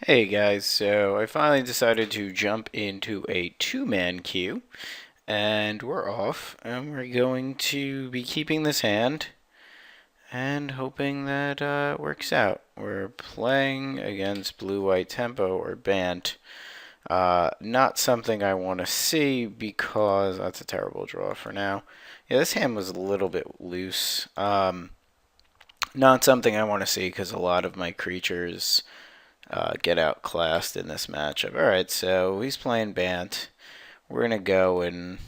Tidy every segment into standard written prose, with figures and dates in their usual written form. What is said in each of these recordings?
Hey guys, so I finally decided to jump into a two-man queue, and we're off, and we're going to be keeping this hand and hoping that it works out. We're playing against blue-white tempo or Bant. Not something I want to see because that's a terrible draw for now. Yeah, this hand was a little bit loose. Not something I want to see because a lot of my creatures get outclassed in this matchup. Alright, so he's playing Bant. We're going to go and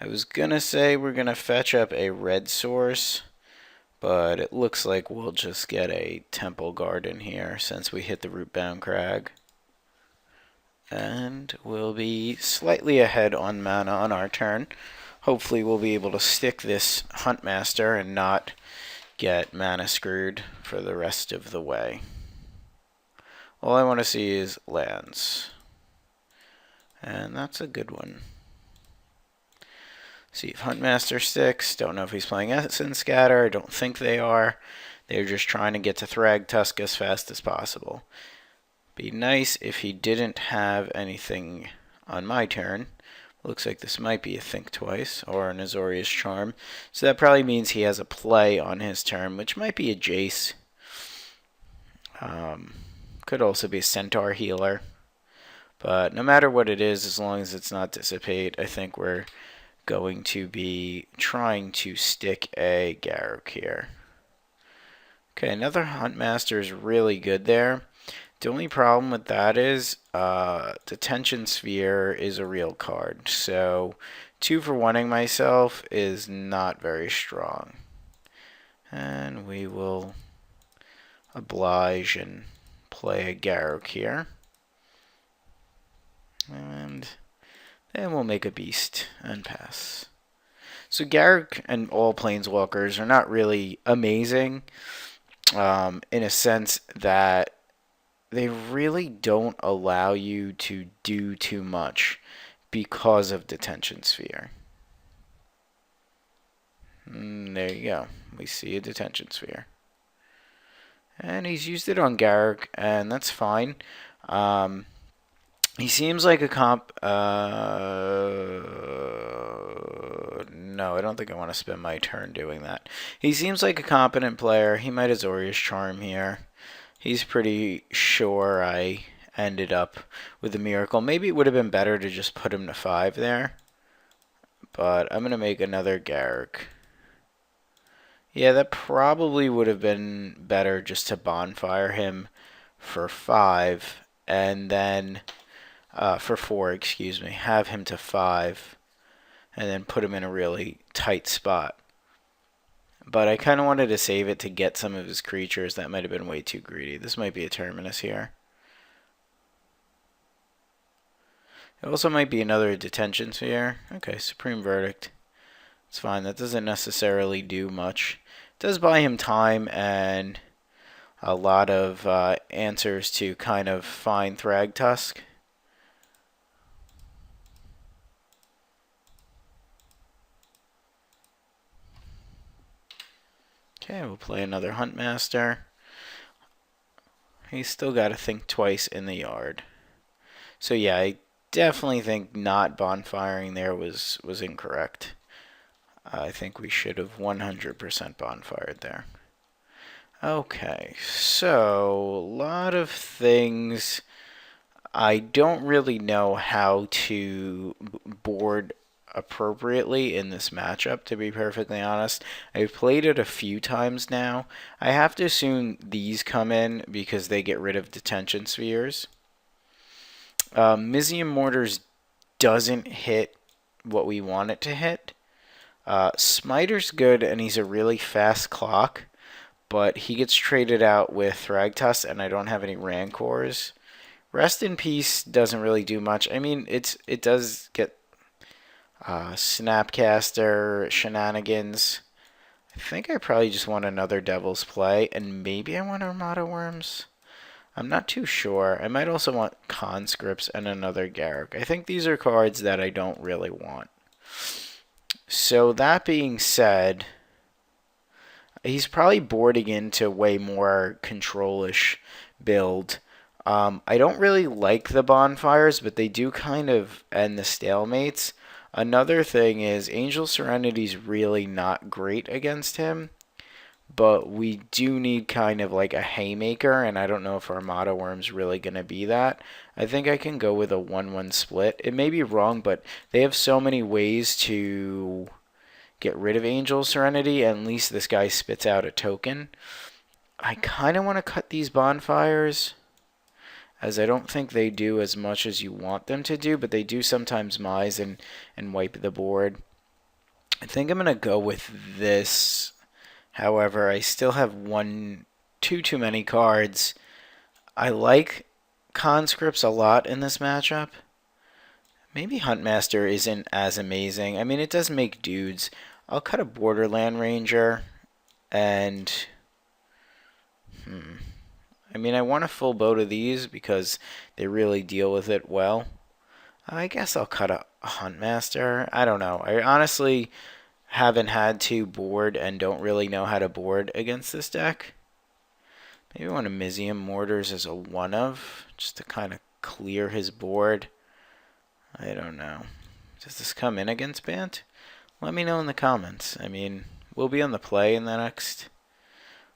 I was going to say we're going to fetch up a red source, but it looks like we'll just get a Temple Garden here since we hit the Rootbound Crag. And we'll be slightly ahead on mana on our turn. Hopefully we'll be able to stick this Huntmaster and not get mana screwed for the rest of the way. All I want to see is lands. And that's a good one. See if Huntmaster sticks. Don't know if he's playing Essence Scatter. I don't think they are. They're just trying to get to Thragtusk as fast as possible. Be nice if he didn't have anything on my turn. Looks like this might be a Think Twice or an Azorius Charm. So that probably means he has a play on his turn, which might be a Jace. Could also be a Centaur Healer. But no matter what it is, as long as it's not Dissipate, I think we're going to be trying to stick a Garruk here. Okay, another Huntmaster is really good there. The only problem with that is Detention Sphere is a real card. So 2 for 1ing myself is not very strong. And we will oblige and play a Garruk here. And then we'll make a beast and pass. So Garruk and all Planeswalkers are not really amazing in a sense that they really don't allow you to do too much because of Detention Sphere. There you go. We see a Detention Sphere. And he's used it on Garruk, and that's fine. He seems like a comp. No, I don't think I want to spend my turn doing that. He seems like a competent player. He might Azorius Charm here. He's pretty sure I ended up with a miracle. Maybe it would have been better to just put him to 5 there. But I'm going to make another Garruk. Yeah, that probably would have been better just to bonfire him for 5 and then for 4, excuse me, have him to 5 and then put him in a really tight spot. But I kind of wanted to save it to get some of his creatures. That might have been way too greedy. This might be a Terminus here. It also might be another Detention Sphere. Okay, Supreme Verdict. It's fine. That doesn't necessarily do much. It does buy him time and a lot of answers to kind of find Thragtusk. Okay, we'll play another Huntmaster. He's still got to think twice in the yard. So yeah, I definitely think not bonfiring there was incorrect. I think we should have 100% bonfired there. Okay, so a lot of things. I don't really know how to board appropriately in this matchup, to be perfectly honest. I've played it a few times now. I have to assume these come in because they get rid of Detention Spheres. Mizium Mortars doesn't hit what we want it to hit. Smiter's good, and he's a really fast clock, but he gets traded out with Thragtusk, and I don't have any Rancors. Rest in Peace doesn't really do much. I mean, it does get Snapcaster shenanigans. I think I probably just want another Devil's Play, and maybe I want Armada Worms. I'm not too sure. I might also want Conscripts and another Garruk. I think these are cards that I don't really want. So that being said, he's probably boarding into way more control-ish build. I don't really like the bonfires, but they do kind of end the stalemates. Another thing is Angel Serenity's really not great against him, but we do need kind of like a haymaker, and I don't know if Armada Worm's really going to be that. I think I can go with a 1-1 split. It may be wrong, but they have so many ways to get rid of Angel Serenity, and at least this guy spits out a token. I kind of want to cut these bonfires, as I don't think they do as much as you want them to do, but they do sometimes mise and wipe the board. I think I'm going to go with this. However, I still have too many cards. I like conscripts a lot in this matchup. Maybe Huntmaster isn't as amazing. I mean, it does make dudes. I'll cut a Borderland Ranger, and I mean, I want a full boat of these because they really deal with it well. I guess I'll cut a Huntmaster. I don't know. I honestly haven't had to board and don't really know how to board against this deck. Maybe one of Mizium Mortars as a one of, just to kind of clear his board. I don't know. Does this come in against Bant? Let me know in the comments. I mean, we'll be on the play in the next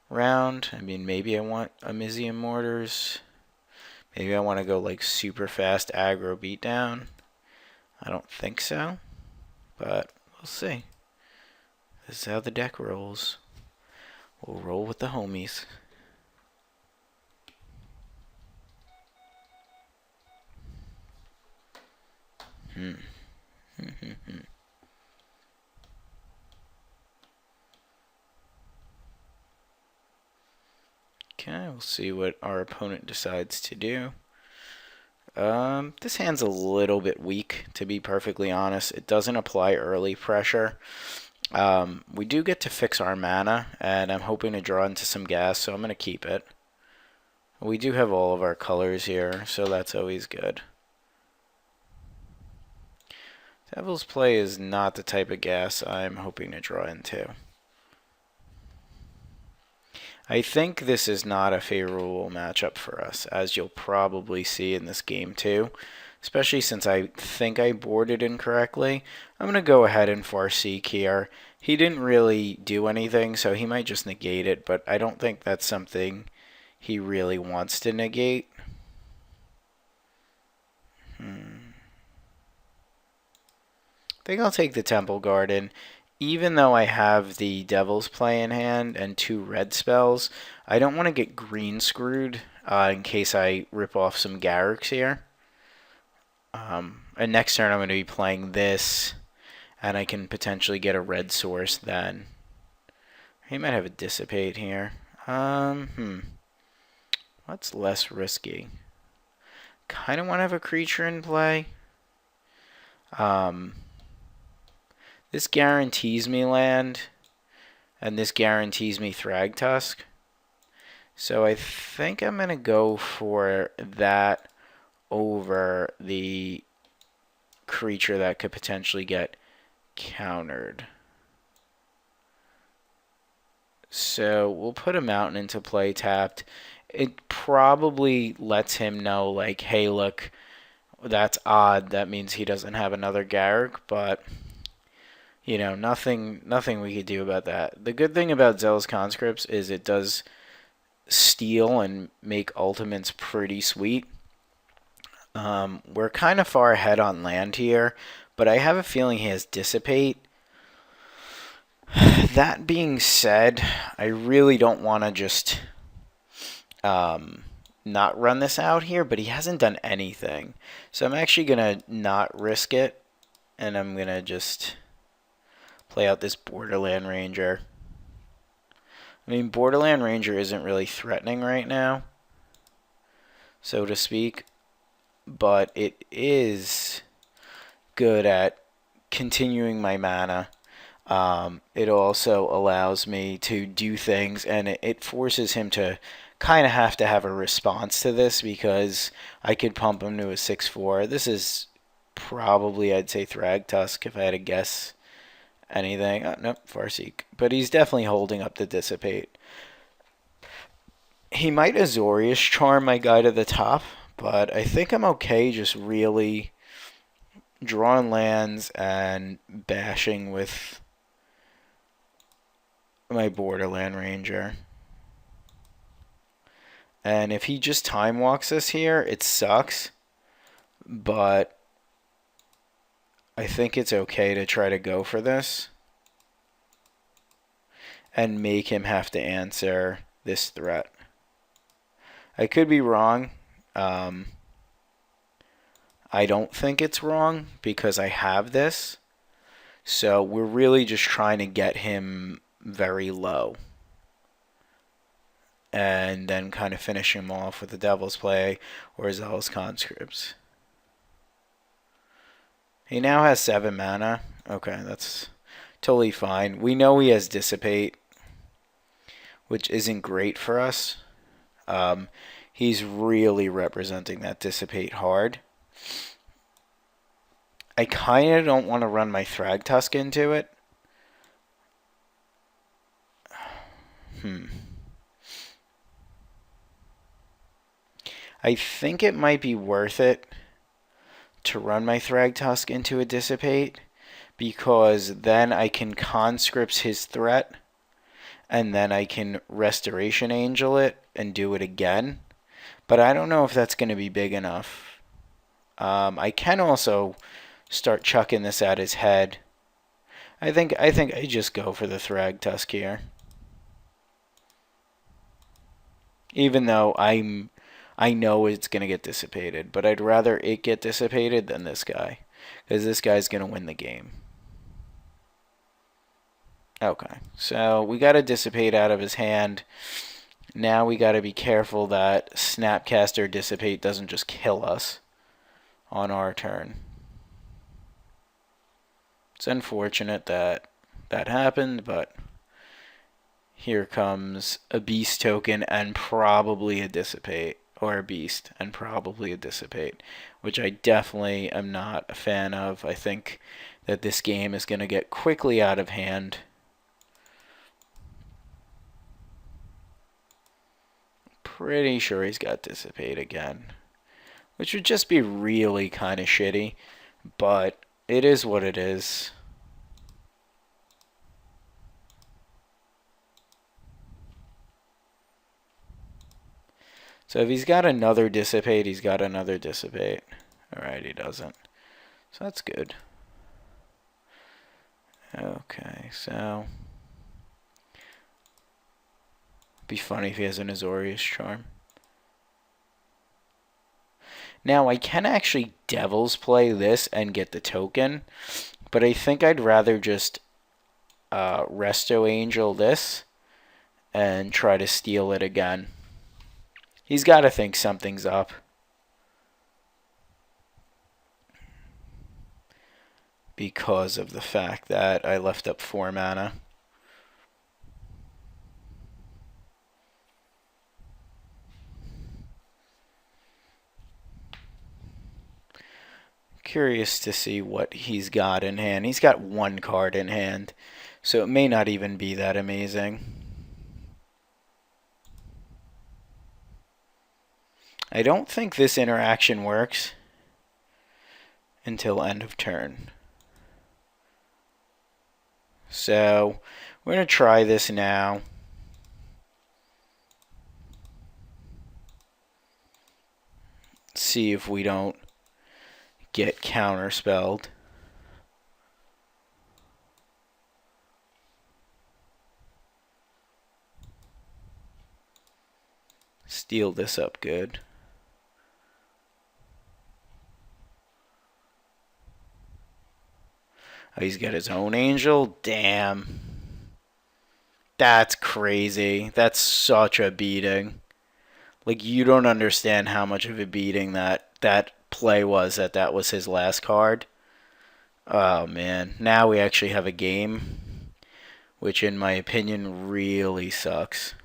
round. I mean, maybe I want a Mizium Mortars. Maybe I want to go like super fast aggro beatdown. I don't think so, but we'll see. This is how the deck rolls. We'll roll with the homies. Okay, we'll see what our opponent decides to do. This hand's a little bit weak, to be perfectly honest. It doesn't apply early pressure. We do get to fix our mana, and I'm hoping to draw into some gas, so I'm going to keep it. We do have all of our colors here, so that's always good. Devil's Play is not the type of gas I'm hoping to draw into. I think this is not a favorable matchup for us, as you'll probably see in this game too. Especially since I think I boarded incorrectly. I'm going to go ahead and Farseek here. He didn't really do anything, so he might just negate it, but I don't think that's something he really wants to negate. I think I'll take the Temple Garden. Even though I have the Devil's Play in hand and 2 red spells, I don't want to get green screwed in case I rip off some Garrux here. And next turn I'm going to be playing this, and I can potentially get a red source then. He might have a Dissipate here. What's less risky? Kind of want to have a creature in play. This guarantees me land, and this guarantees me Thragtusk. So I think I'm going to go for that over the creature that could potentially get countered. So we'll put a mountain into play tapped. It probably lets him know, like, hey, look, that's odd. That means he doesn't have another Garruk, but you know, nothing we could do about that. The good thing about Zealous Conscripts is it does steal and make ultimates pretty sweet. We're kind of far ahead on land here, but I have a feeling he has Dissipate. That being said, I really don't want to just not run this out here, but he hasn't done anything. So I'm actually going to not risk it, and I'm going to just play out this Borderland Ranger. I mean, Borderland Ranger isn't really threatening right now, so to speak, but it is good at continuing my mana. It also allows me to do things, and it forces him to kind of have to have a response to this, because I could pump him to a 6/4. This is probably, I'd say, Thragtusk if I had to guess anything. Oh, nope, Farseek. But he's definitely holding up the Dissipate. He might Azorius charm my guy to the top, but I think I'm okay just really drawing lands and bashing with my Borderland Ranger. And if he just time walks us here, it sucks. But I think it's okay to try to go for this and make him have to answer this threat. I could be wrong. I don't think it's wrong because I have this. So we're really just trying to get him very low. And then kind of finish him off with the Devil's Play or Zealous Conscripts. He now has 7 mana. Okay, that's totally fine. We know he has Dissipate, which isn't great for us. He's really representing that Dissipate hard. I kind of don't want to run my Thragtusk into it. I think it might be worth it to run my Thragtusk into a Dissipate, because then I can Conscripts his threat, and then I can Restoration Angel it and do it again. But I don't know if that's going to be big enough. I can also start chucking this at his head. I think I just go for the Thragtusk here. Even though I know it's going to get dissipated, but I'd rather it get dissipated than this guy, because this guy's going to win the game. Okay, so we got to dissipate out of his hand. Now we got to be careful that Snapcaster Dissipate doesn't just kill us on our turn. It's unfortunate that that happened, but here comes a Beast token and probably a Dissipate, or a Beast and probably a Dissipate, which I definitely am not a fan of. I think that this game is going to get quickly out of hand. Pretty sure he's got Dissipate again, which would just be really kind of shitty, but it is what it is. So if he's got another Dissipate, he's got another Dissipate. Alright, he doesn't. So that's good. Okay, so be funny if he has an Azorius Charm. Now, I can actually Devil's Play this and get the token, but I think I'd rather just Resto Angel this and try to steal it again. He's got to think something's up. Because of the fact that I left up 4 mana. Curious to see what he's got in hand. He's got 1 card in hand, so it may not even be that amazing. I don't think this interaction works until end of turn. So we're going to try this now. See if we don't get counterspelled. Steal this up good. Oh, he's got his own angel? Damn. That's crazy. That's such a beating. Like, you don't understand how much of a beating that play was, that was his last card. Oh, man. Now we actually have a game, which in my opinion really sucks.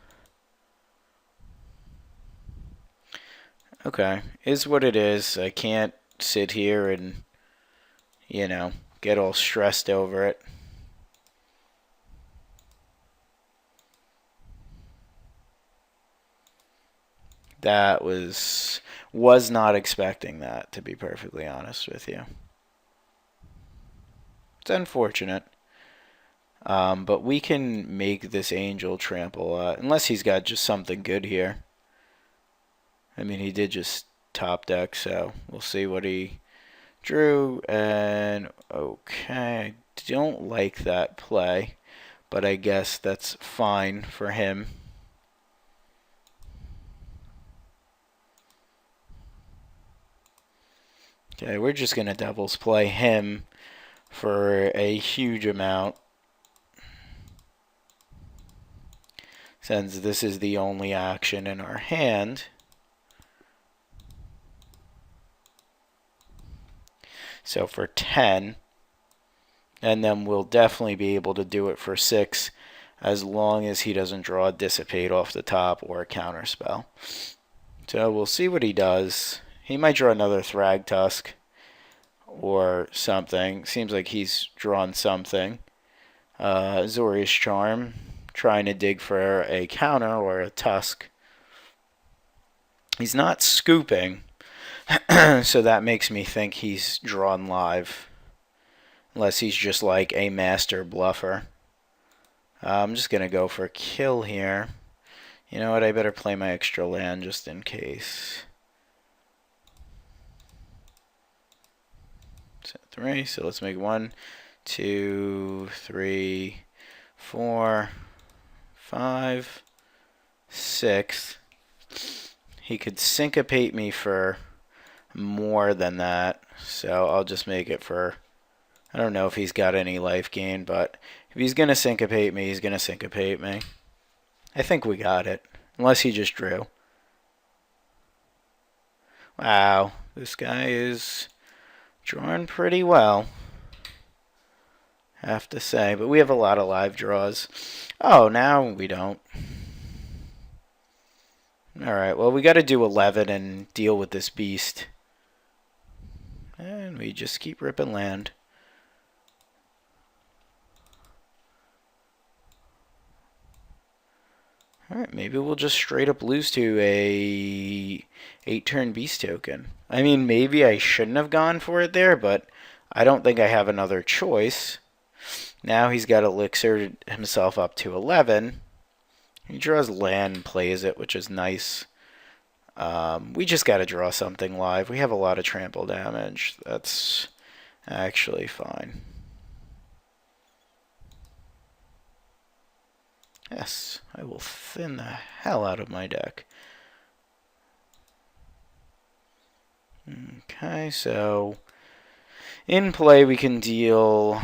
Okay. Is what it is. I can't sit here and, you know, get all stressed over it. That was not expecting that, to be perfectly honest with you. It's unfortunate. But we can make this angel trample, unless he's got just something good here. I mean, he did just top deck, so we'll see what he drew. And okay, I don't like that play, but I guess that's fine for him. Okay, we're just going to doubles play him for a huge amount, since this is the only action in our hand. So for 10, and then we'll definitely be able to do it for 6, as long as he doesn't draw a Dissipate off the top or a Counterspell. So we'll see what he does. He might draw another Thragtusk or something. Seems like he's drawn something. Azorius Charm, trying to dig for a counter or a tusk. He's not scooping, so that makes me think he's drawn live. Unless he's just like a master bluffer. I'm just going to go for a kill here. You know what, I better play my extra land just in case. So 3, so let's make 1, 2, 3, 4, 5, 6. He could syncopate me for more than that, so I'll just make it for, I don't know if he's got any life gain, but if he's going to syncopate me, he's going to syncopate me. I think we got it, unless he just drew. Wow, this guy is drawn pretty well, have to say, but we have a lot of live draws. Oh, now we don't. Alright, well, we got to do 11 and deal with this beast. And we just keep ripping land. Alright, maybe we'll just straight up lose to a 8-turn beast token. I mean, maybe I shouldn't have gone for it there, but I don't think I have another choice. Now he's got Elixir himself up to 11. He draws land and plays it, which is nice. We just got to draw something live. We have a lot of trample damage. That's actually fine. Yes, I will thin the hell out of my deck. Okay, so in play we can deal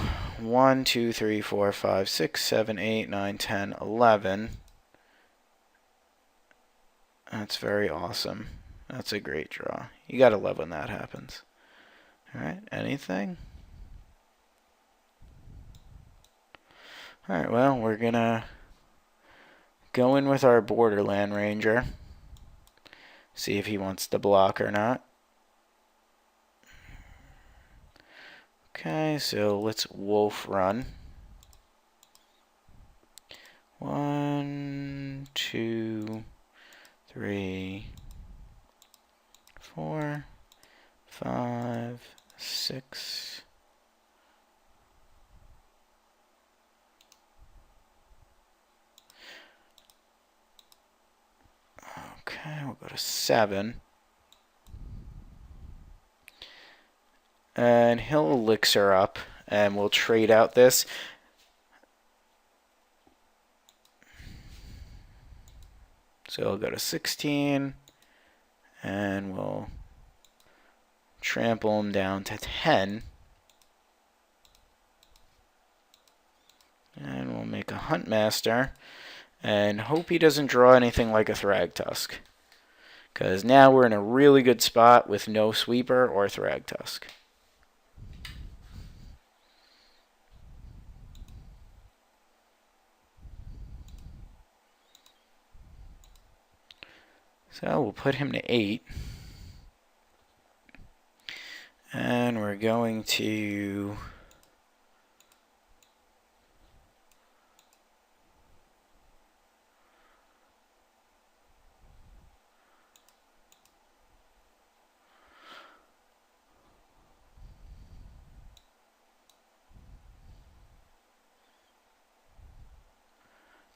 1, 2, 3, 4, 5, 6, 7, 8, 9, 10, 11. That's very awesome. That's a great draw. You gotta love when that happens. Alright, anything? Alright, well, we're gonna go in with our Borderland Ranger. See if he wants to block or not. Okay, so let's Wolf Run. 1, 2, 3, 4, 5, 6. Okay, we'll go to 7. And he'll Elixir up, and we'll trade out this. So we'll go to 16, and we'll trample him down to 10. And we'll make a Huntmaster, and hope he doesn't draw anything like a Thragtusk. Because now we're in a really good spot with no Sweeper or Thragtusk. So we'll put him to 8. And we're going to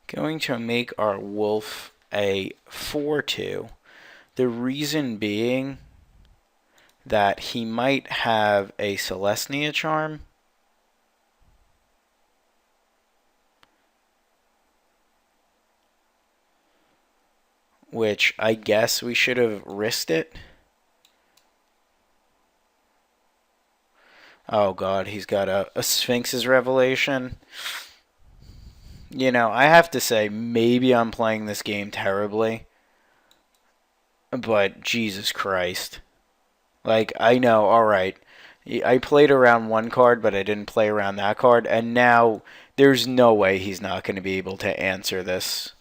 Going to make our wolf a 4/2. The reason being that he might have a Celestia charm. Which I guess we should have risked it. Oh god, he's got a Sphinx's Revelation. You know, I have to say, maybe I'm playing this game terribly. But Jesus Christ. Like, I know, alright. I played around one card, but I didn't play around that card. And now, there's no way he's not going to be able to answer this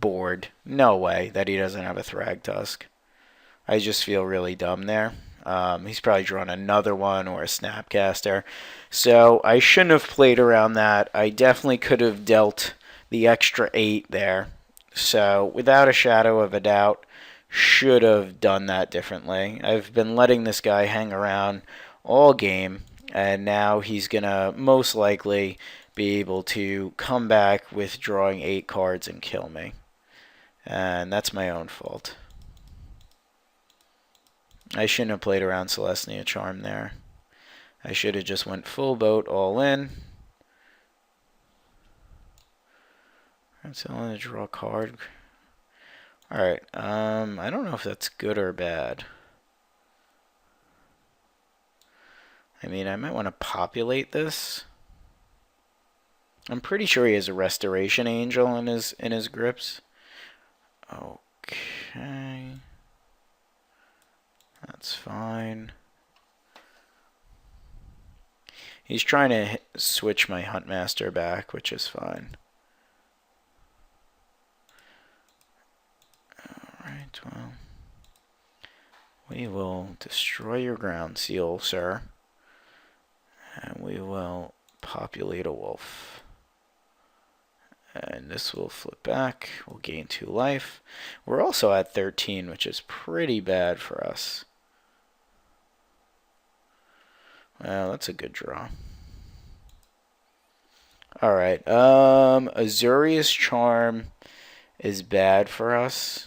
board. No way that he doesn't have a Thragtusk. I just feel really dumb there. He's probably drawn another one or a Snapcaster. So I shouldn't have played around that. I definitely could have dealt the extra 8 there. So without a shadow of a doubt, should have done that differently. I've been letting this guy hang around all game, and now he's going to most likely be able to come back with drawing 8 cards and kill me. And that's my own fault. I shouldn't have played around Celestia Charm there. I should have just went full boat all in. That's only to draw a card. Alright, I don't know if that's good or bad. I mean, I might want to populate this. I'm pretty sure he has a Restoration Angel in his grips. Okay. That's fine. He's trying to switch my Huntmaster back, which is fine. Alright, well. We will destroy your ground seal, sir. And we will populate a wolf. And this will flip back. We'll gain 2 life. We're also at 13, which is pretty bad for us. Well, that's a good draw. Alright, Azurius Charm is bad for us.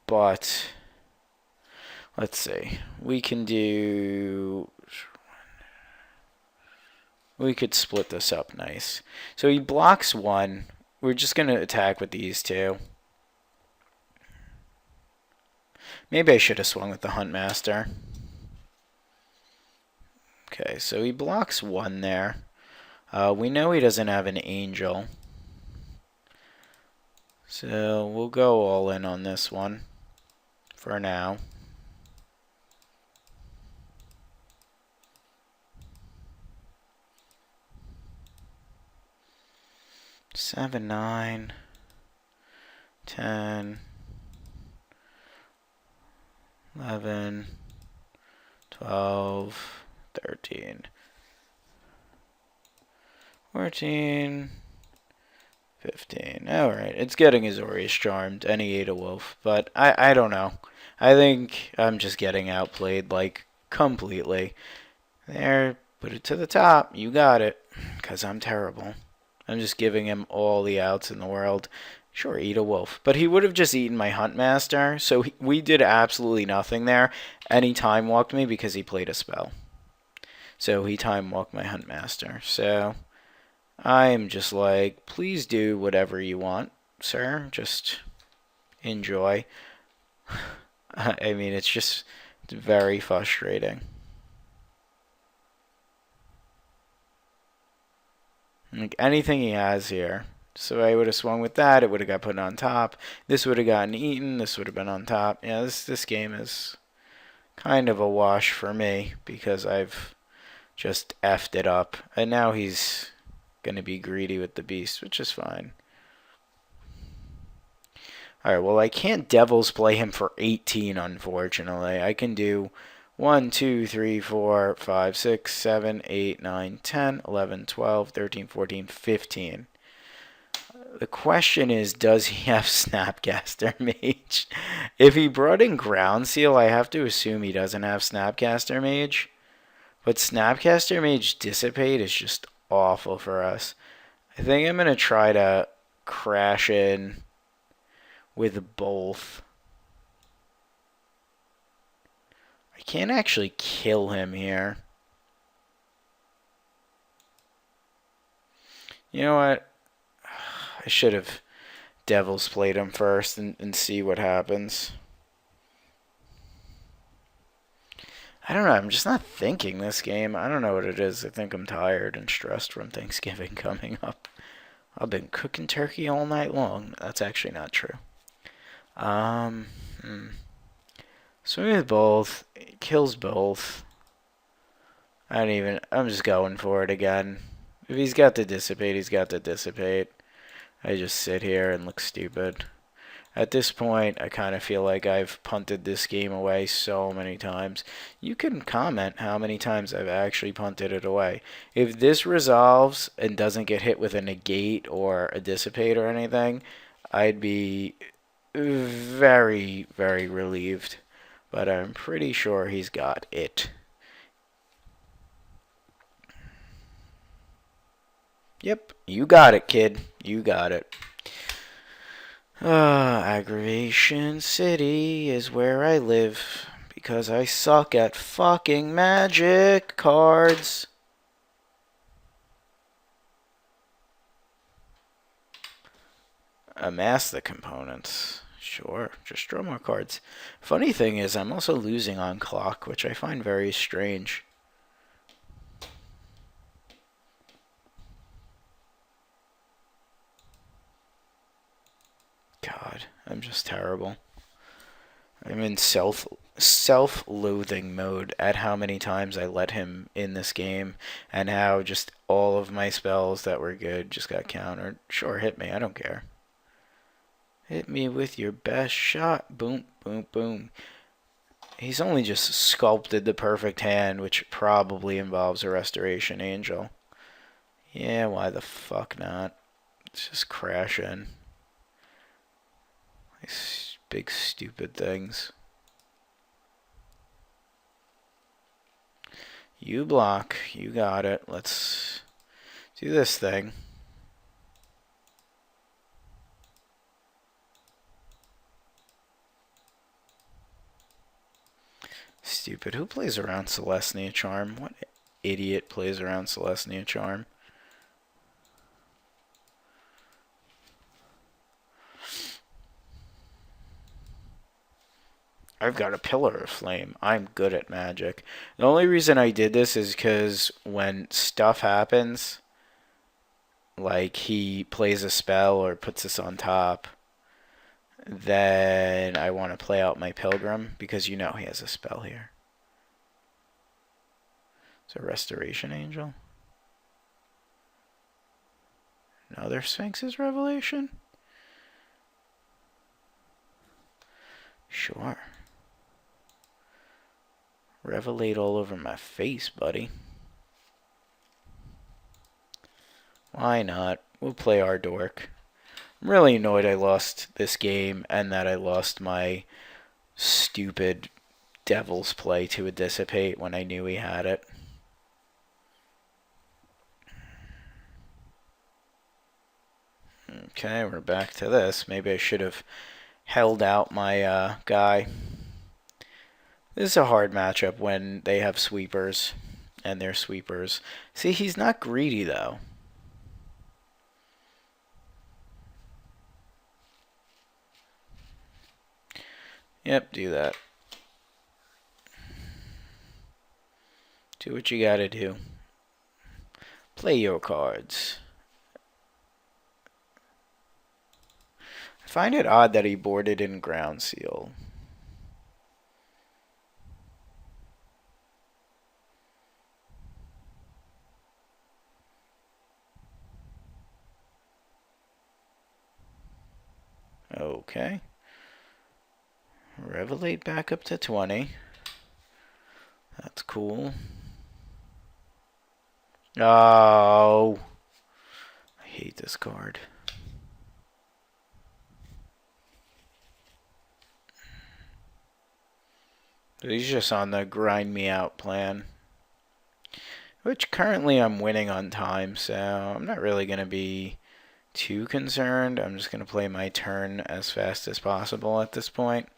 But, let's see. We can do... We could split this up nice. So he blocks 1. We're just going to attack with these 2. Maybe I should have swung with the Huntmaster. Okay, so he blocks 1 there. We know he doesn't have an Angel. So we'll go all in on this one for now. Seven, 9, 10, 11, 12, 13, 14, 15. Alright, it's getting Azorius Charmed, and he ate a wolf, but I don't know. I think I'm just getting outplayed, like, completely. There, put it to the top, you got it, because I'm terrible. I'm just giving him all the outs in the world. Sure, eat a wolf. But he would have just eaten my Huntmaster, so we did absolutely nothing there. And he time walked me because he played a spell. So he time walked my Huntmaster. So I'm just like, please do whatever you want, sir. Just enjoy. I mean, it's just very frustrating. Like anything he has here. So I would have swung with that. It would have got put on top. This would have gotten eaten. This would have been on top. Yeah, this game is kind of a wash for me because I've just effed it up. And now he's going to be greedy with the beast, which is fine. Alright, well, I can't Devil's play him for 18, unfortunately. I can do 1, 2, 3, 4, 5, 6, 7, 8, 9, 10, 11, 12, 13, 14, 15. The question is, does he have Snapcaster Mage? If he brought in Ground Seal, I have to assume he doesn't have Snapcaster Mage. But Snapcaster Mage Dissipate is just awful for us. I think I'm going to try to crash in with both. I can't actually kill him here. You know what? I should have Devil's played him first and see what happens. I don't know. I'm just not thinking this game. I don't know what it is. I think I'm tired and stressed from Thanksgiving coming up. I've been cooking turkey all night long. That's actually not true. Swing with both. It kills both. I'm just going for it again. If he's got to dissipate, he's got to dissipate. I just sit here and look stupid. At this point, I kind of feel like I've punted this game away so many times. You can comment how many times I've actually punted it away. If this resolves and doesn't get hit with a negate or a dissipate or anything, I'd be very, very relieved. But I'm pretty sure he's got it. Yep, you got it, kid. You got it. Aggravation City is where I live because I suck at fucking magic cards. Amass the components. Sure, just draw more cards. Funny thing is, I'm also losing on clock, which I find very strange. God, I'm just terrible. I'm in self-loathing mode at how many times I let him in this game and how just all of my spells that were good just got countered. Sure, hit me. I don't care. Hit me with your best shot. Boom, boom, boom. He's only just sculpted the perfect hand, which probably involves a Restoration Angel. Yeah, why the fuck not? Let's just crash in. These big stupid things. You block. You got it. Let's do this thing. Stupid. Who plays around Celestia Charm? What idiot plays around Celestia Charm? I've got a Pillar of Flame. I'm good at magic. The only reason I did this is because when stuff happens, like he plays a spell or puts this on top, then I want to play out my Pilgrim because you know he has a spell here. So Restoration Angel. Another Sphinx's Revelation? Sure. Revelate all over my face, buddy. Why not? We'll play our dork. I'm really annoyed I lost this game and that I lost my stupid Devil's play to a Dissipate when I knew he had it. Okay, we're back to this. Maybe I should have held out my guy. This is a hard matchup when they have sweepers and they're sweepers. See, he's not greedy though. Yep, do that. Do what you gotta do. Play your cards. I find it odd that he boarded in Ground Seal. Okay. Revelate back up to 20. That's cool. Oh. I hate this card. He's just on the grind me out plan. Which currently I'm winning on time, so I'm not really going to be too concerned. I'm just going to play my turn as fast as possible at this point.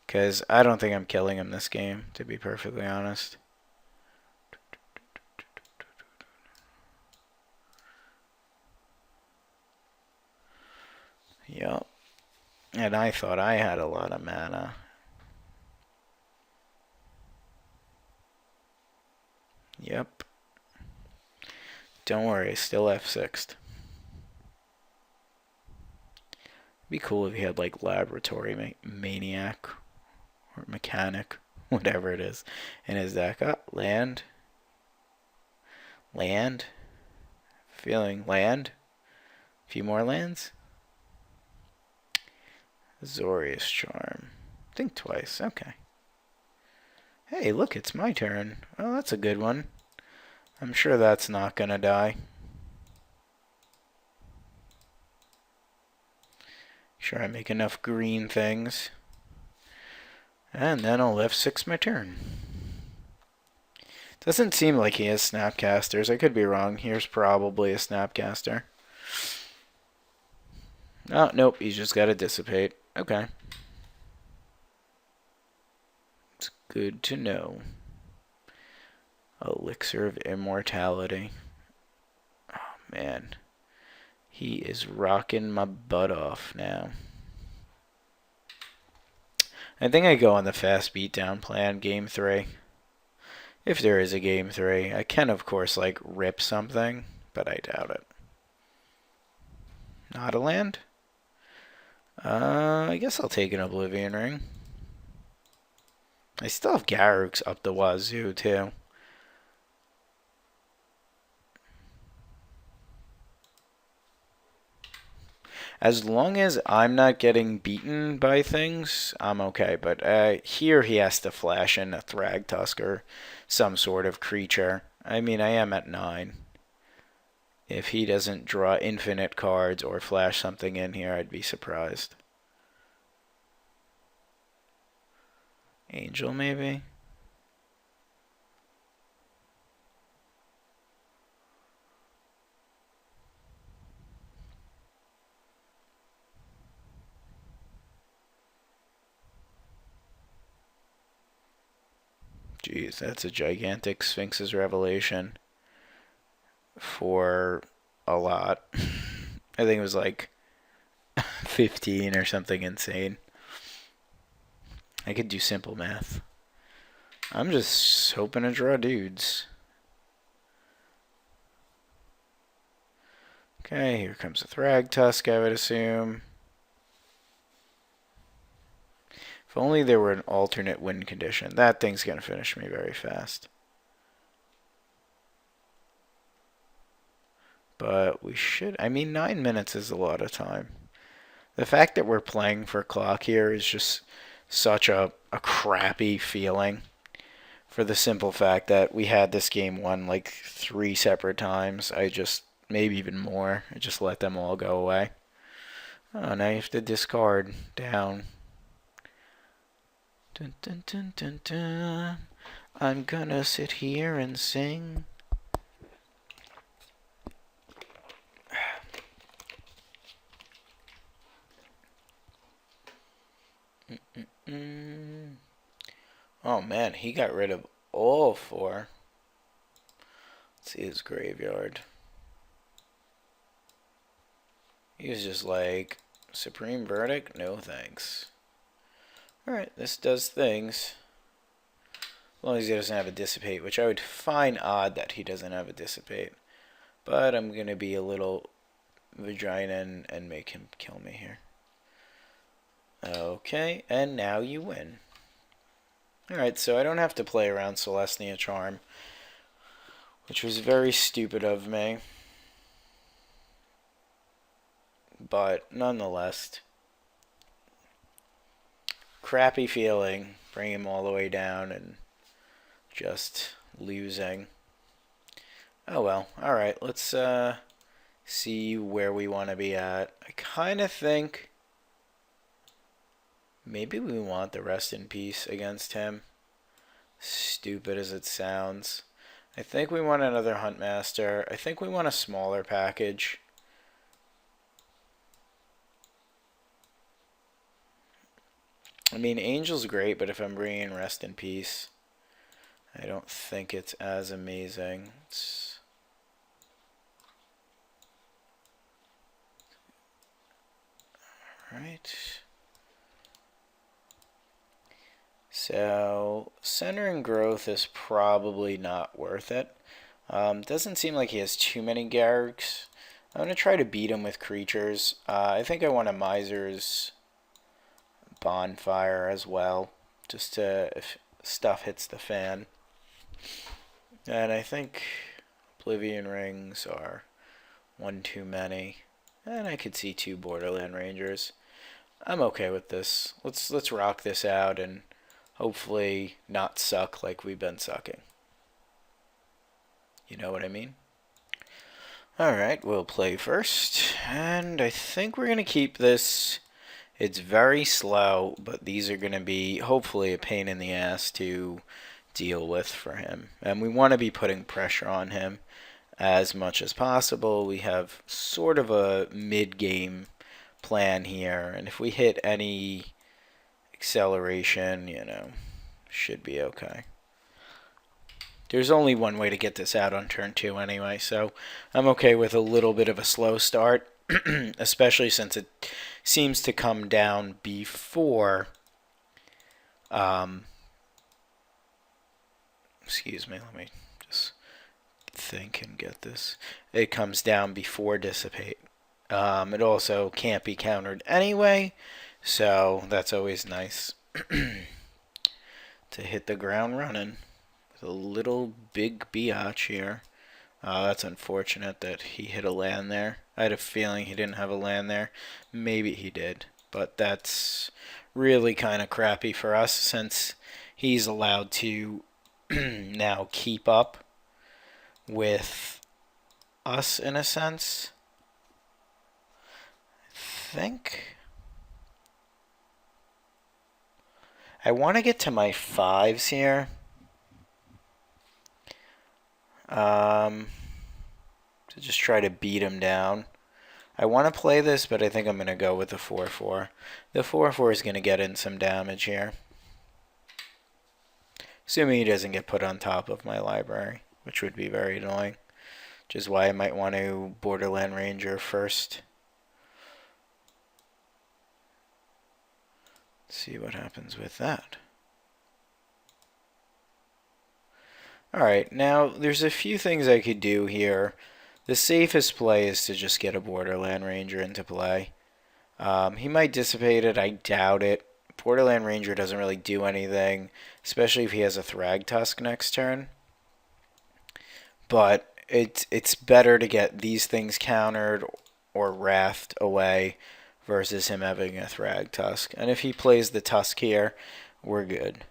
Because I don't think I'm killing him this game, to be perfectly honest. Yep. And I thought I had a lot of mana. Yep. Don't worry, still F6'd. Be cool if he had like laboratory maniac or mechanic, whatever it is, in his deck. Oh, land. Land. Feeling land. A few more lands. Azorius Charm. Think twice. Okay. Hey, look, it's my turn. Oh, that's a good one. I'm sure that's not gonna die. Sure, I make enough green things. And then I'll F6 my turn. Doesn't seem like he has Snapcasters. I could be wrong. Here's probably a Snapcaster. Oh, nope. He's just got to dissipate. Okay. It's good to know. Elixir of Immortality. Oh, man. He is rocking my butt off now. I think I go on the fast beatdown plan, game 3. If there is a game 3. I can, of course, like, rip something, but I doubt it. Not a land? I guess I'll take an Oblivion Ring. I still have Garruk's up the wazoo, too. As long as I'm not getting beaten by things, I'm okay. But here he has to flash in a Thragtusk or some sort of creature. I mean, I am at 9. If he doesn't draw infinite cards or flash something in here, I'd be surprised. Angel, maybe? Jeez, that's a gigantic Sphinx's Revelation for a lot. I think it was like 15 or something insane. I could do simple math. I'm just hoping to draw dudes. Okay, here comes a Thragtusk, I would assume. If only there were an alternate win condition. That thing's going to finish me very fast. But we should... I mean, 9 minutes is a lot of time. The fact that we're playing for clock here is just such a crappy feeling. For the simple fact that we had this game won like 3 separate times. Maybe even more. I just let them all go away. Oh, now you have to discard down. Dun, dun, dun, dun, dun. I'm gonna sit here and sing. Oh man, he got rid of all 4. Let's see his graveyard. He was just like, Supreme Verdict? No thanks. Alright, this does things. As long as he doesn't have a Dissipate, which I would find odd that he doesn't have a Dissipate. But I'm going to be a little vagina and make him kill me here. Okay, and now you win. Alright, so I don't have to play around Celestia Charm, which was very stupid of me. But nonetheless, crappy feeling, bring him all the way down and just losing. Oh well, alright, let's see where we want to be at. I kind of think maybe we want the Rest in Peace against him. Stupid as it sounds. I think we want another Huntmaster. I think we want a smaller package. I mean, Angel's great, but if I'm bringing Rest in Peace, I don't think it's as amazing. Right. So, centering growth is probably not worth it. Doesn't seem like he has too many Garriks. I'm going to try to beat him with creatures. I think I want a Miser's Bonfire as well, just to, if stuff hits the fan. And I think Oblivion Rings are one too many. And I could see 2 Borderland Rangers. I'm okay with this. Let's rock this out and hopefully not suck like we've been sucking. You know what I mean? Alright, we'll play first. And I think we're going to keep this. It's very slow, but these are going to be hopefully a pain in the ass to deal with for him. And we want to be putting pressure on him as much as possible. We have sort of a mid-game plan here, and if we hit any acceleration, should be okay. There's only one way to get this out on turn 2 anyway, so I'm okay with a little bit of a slow start, especially since it seems to come down before, excuse me, let me just think and get this. It comes down before Dissipate. It also can't be countered anyway, so that's always nice to hit the ground running with a little big biatch here. That's unfortunate that he hit a land there. I had a feeling he didn't have a land there. Maybe he did, but that's really kind of crappy for us since he's allowed to now keep up with us in a sense. I think I want to get to my 5s here. To just try to beat him down. I want to play this, but I think I'm going to go with the 4-4. The 4-4 is going to get in some damage here. Assuming he doesn't get put on top of my library, which would be very annoying. Which is why I might want to Borderland Ranger first. See what happens with that. Alright, now there's a few things I could do here. The safest play is to just get a Borderland Ranger into play. He might dissipate it, I doubt it. Borderland Ranger doesn't really do anything, especially if he has a Thragtusk next turn. But it's better to get these things countered or wrathed away versus him having a Thragtusk. And if he plays the Tusk here, we're good.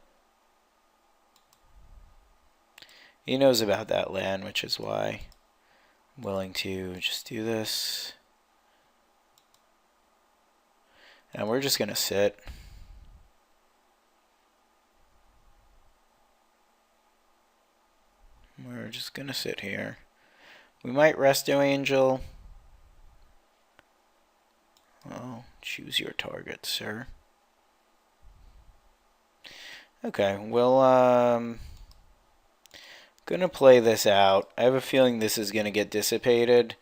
He knows about that land, which is why I'm willing to just do this. And we're just going to sit. We're just going to sit here. We might Resto Angel. Well, choose your target, sir. Okay, well, gonna play this out. I have a feeling this is gonna get dissipated,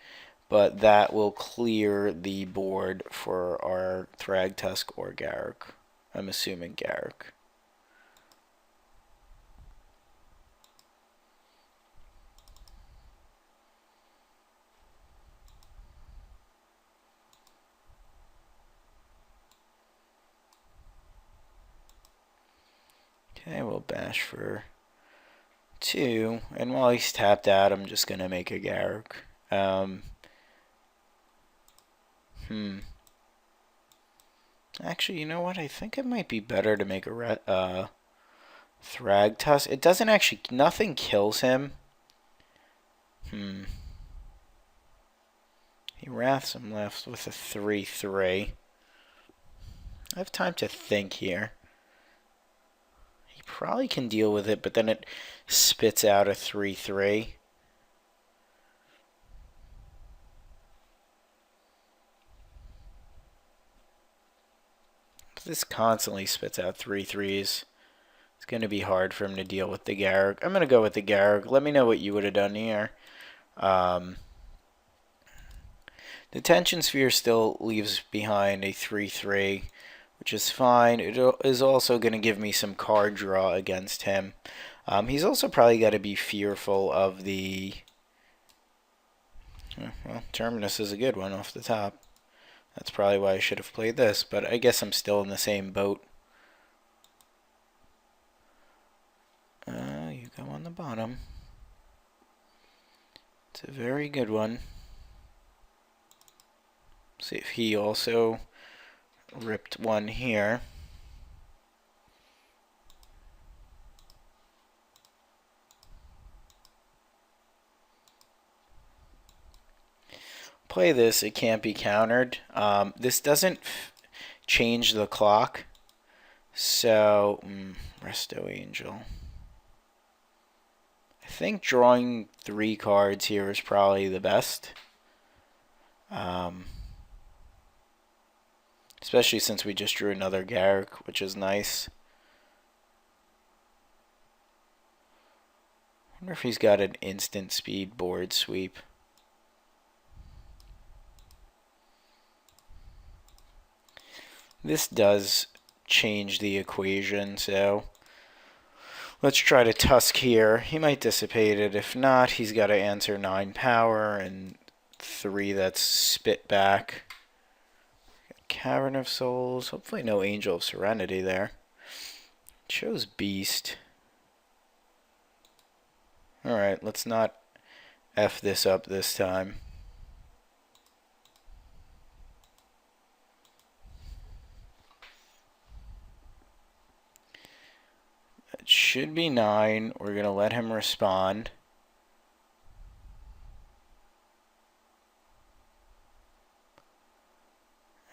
but that will clear the board for our Thragtusk or Garruk. I'm assuming Garruk. Okay, we'll bash for 2, and while he's tapped out, I'm just gonna make a Garruk. Actually, you know what? I think it might be better to make a Thragtusk. It doesn't actually, nothing kills him. He wraths him left with a 3-3. I have time to think here. He Probably can deal with it, but then it spits out a 3-3. This constantly spits out 3-3s. It's going to be hard for him to deal with the Garruk. I'm going to go with the Garruk. Let me know what you would have done here. The Tension Sphere still leaves behind a 3-3, which is fine. It is also going to give me some card draw against him. He's also probably got to be fearful of the... Well, Terminus is a good one off the top. That's probably why I should have played this, but I guess I'm still in the same boat. You go on the bottom. It's a very good one. See if he also ripped one here. Play this, it can't be countered. This doesn't change the clock. So, Resto Angel. I think drawing 3 cards here is probably the best. Especially since we just drew another Garruk, which is nice. I wonder if he's got an instant speed board sweep. This does change the equation, so let's try to Tusk here. He might dissipate it. If not, he's got to answer 9 power and 3 that's spit back. Cavern of Souls. Hopefully no Angel of Serenity there. Chose Beast. Alright, let's not F this up this time. It should be 9. We're going to let him respond.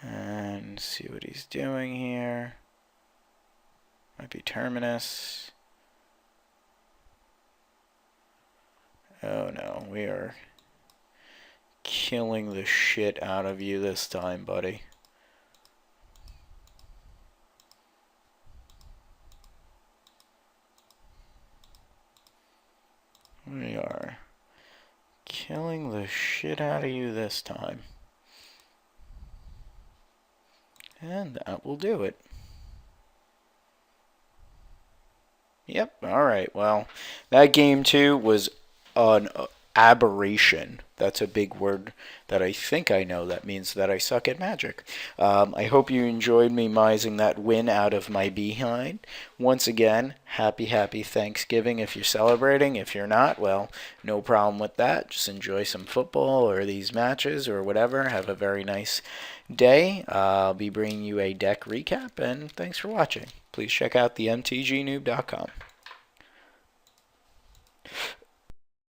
And see what he's doing here. Might be Terminus. Oh no, we are killing the shit out of you this time, buddy. We are killing the shit out of you this time. And that will do it. Yep, alright, well, that game 2 was an aberration. That's a big word that I think I know. That means that I suck at Magic. I hope you enjoyed me mising that win out of my behind. Once again, happy Thanksgiving if you're celebrating. If you're not, well, no problem with that. Just enjoy some football or these matches or whatever. Have a very nice day. I'll be bringing you a deck recap, and thanks for watching. Please check out the mtgnoob.com.